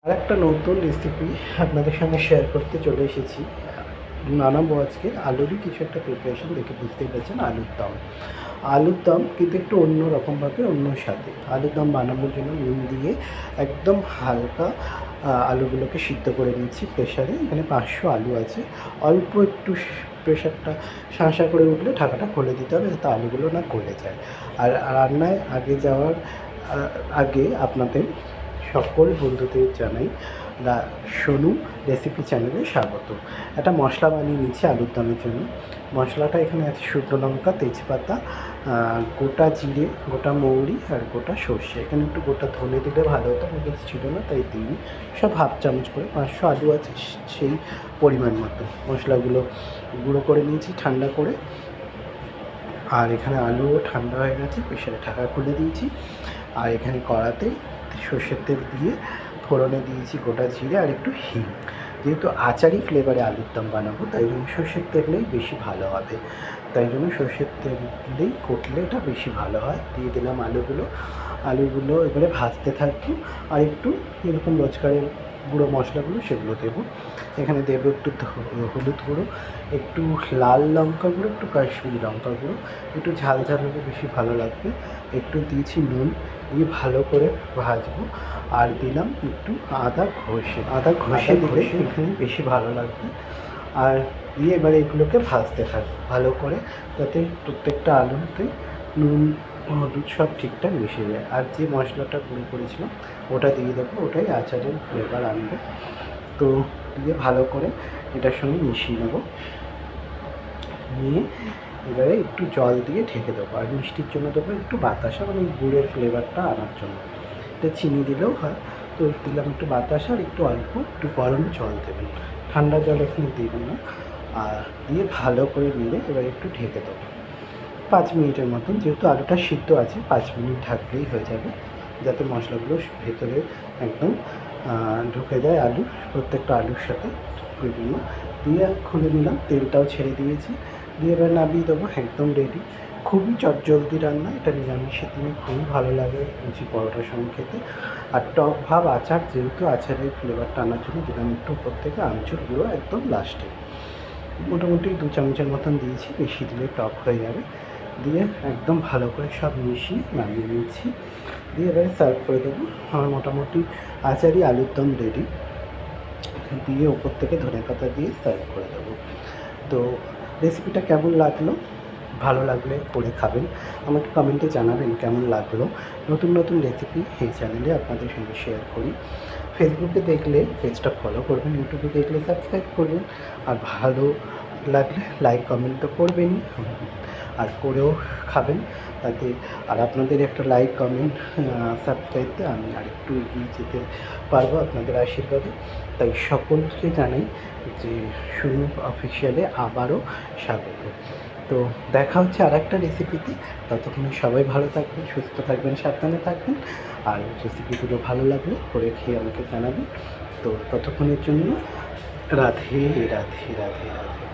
আরেকটা নতুন রেসিপি আপনাদের সঙ্গে শেয়ার করতে চলে এসেছি। বানাবো আজকে আলুরই কিছু একটা প্রিপারেশন, দেখে বুঝতেই পারছেন আলুর দম। আলুর দম কিন্তু একটু অন্য রকমভাবে, অন্য স্বাদে। আলুর দম বানানোর জন্য নুন দিয়ে একদম হালকা আলুগুলোকে সিদ্ধ করে নিচ্ছি প্রেশারে। এখানে 500 আলু আছে। অল্প একটু প্রেশারটা শাঁসা করে উঠলে ঢাকাটা খুলে দিতে হবে, যাতে আলুগুলো না গলে যায়। আর রান্নায় আগে যাওয়ার আগে আপনাদের সকল বন্ধুদের জানাই সোনু রেসিপি চ্যানেলে স্বাগত। একটা মশলা বানিয়ে নিচ্ছি আলুর দমের জন্য। মশলাটা এখানে আছে শুকনো লঙ্কা, তেজপাতা, গোটা জিরে, গোটা মৌরি আর গোটা সর্ষে। এখানে একটু গোটা ধনে দিলে ভালো হতো, আমার কাছে ছিল না তাই দিইনি। সব হাফ চামচ করে, 500 আলু আছে সেই পরিমাণ মতো মশলাগুলো গুঁড়ো করে নিয়েছি ঠান্ডা করে। আর এখানে আলুও ঠান্ডা হয়ে গেছে, প্রেশারে ঢাকা খুলে দিয়েছি। আর এখানে কড়াতে সর্ষের তেল দিয়ে ফোড়নে দিয়েছি গোটা জিরে আর একটু হিং। যেহেতু আচারি ফ্লেভারে আলুর দম বানাবো, তাই জন্য সর্ষের তেলেই বেশি ভালো হবে। তাই জন্য সর্ষের তেলেই করলে এটা বেশি ভালো হয়। দিয়ে দিলাম আলুগুলো এবারে ভাজতে থাকবো। আর একটু এরকম রোজকারের গুঁড়ো মশলাগুলো সেগুলো দেবো। এখানে দেবো একটু হলুদ গুঁড়ো, একটু লাল লঙ্কা গুঁড়ো, একটু কাশ্মীরি লঙ্কা গুঁড়ো। একটু ঝাল ঝাল হলে বেশি ভালো লাগবে। একটু দিয়েছি নুন, দিয়ে ভালো করে ভাজবো। আর দিলাম একটু আদা ঘষে দিলে এখানে বেশি ভালো লাগবে। আর দিয়ে এবারে এগুলোকে ভাজতে থাকবো ভালো করে, যাতে প্রত্যেকটা আলুতে নুন হলুদ সব ঠিকঠাক মিশে যায়। আর যে মশলাটা গুঁড়ো করেছিলাম ওটা দিয়ে দেবো, ওটাই আচারের ফ্লেভার আনবে। তো দিয়ে ভালো করে এটার সঙ্গে মিশিয়ে নেবো। নিয়ে এবারে একটু জল দিয়ে ঢেকে দেবো। আর মিষ্টির জন্য দেবো একটু বাতাসা, মানে গুড়ের ফ্লেভারটা আনার জন্য। এটা চিনি দিলেও হয়, তো দিলাম একটু বাতাসা আর একটু অল্প একটু গরম জল দেবেন, ঠান্ডা জল এখানে দেবেন না। আর দিয়ে ভালো করে নেড়ে এবার একটু ঢেকে দেবো 5 মিনিটের মতন। যেহেতু আলুটা সিদ্ধ আছে, 5 মিনিট ঢাকলেই হয়ে যাবে, যাতে মশলাগুলো ভেতরে একদম ঢুকে যায় আলুর প্রত্যেকটা আলুর সাথে। ওই জন্য দিয়ে খুলে নিলাম, তেলটাও ছেড়ে দিয়েছি। দিয়ে এবার নামিয়ে দেবো, একদম রেডি। খুবই চটজলদি রান্না, এটা নিরামিষের দিনে খুবই ভালো লাগে লুচি পরোটার সঙ্গে খেতে। আর টক ভাব আচার, যেহেতু আচারের ফ্লেভারটা আনার জন্য দিলাম একটু উপর থেকে আমচুর গুঁড়ো একদম লাস্টে। মোটামুটি 2 চামচের মতন দিয়েছি, বেশি দিলে টক হয়ে যাবে। দিয়ে একদম ভালো করে সব মিশিয়ে নামিয়ে নিচ্ছি। দিয়ে এবারে সার্ভ করে দেবো। আমার মোটামুটি আচারি আলুর দম রেডি। দিয়ে ওপর থেকে ধনেপাতা দিয়ে সার্ভ করে দেবো। তো রেসিপিটা কেমন লাগলো? ভালো লাগলে করে খাবেন, আমাকে কমেন্টে জানাবেন কেমন লাগলো। নতুন নতুন রেসিপি এই চ্যানেলে আপনাদের সঙ্গে শেয়ার করি। ফেসবুকে দেখলে পেজটা ফলো করবেন, ইউটিউবে দেখলে সাবস্ক্রাইব করবেন। আর ভালো লাগলে লাইক কমেন্ট তো করবেনই, আর করেও খাবেন তাতে। আর আপনাদের একটা লাইক কমেন্ট সাবস্ক্রাইবতে আমি আরেকটু এগিয়ে যেতে পারবো আপনাদের আশীর্বাদে। তাই সকলকে জানাই যে সোনু অফিসিয়ালে আবারও স্বাগত। তো দেখা হচ্ছে আরেকটা রেসিপিতে। ততক্ষণে সবাই ভালো থাকবেন, সুস্থ থাকবেন, সাবধানে থাকবেন। আর রেসিপিগুলো ভালো লাগলে করে খেয়ে আমাকে জানাবেন। তো ততক্ষণের জন্য রাধে রাধে রাধে রাধে।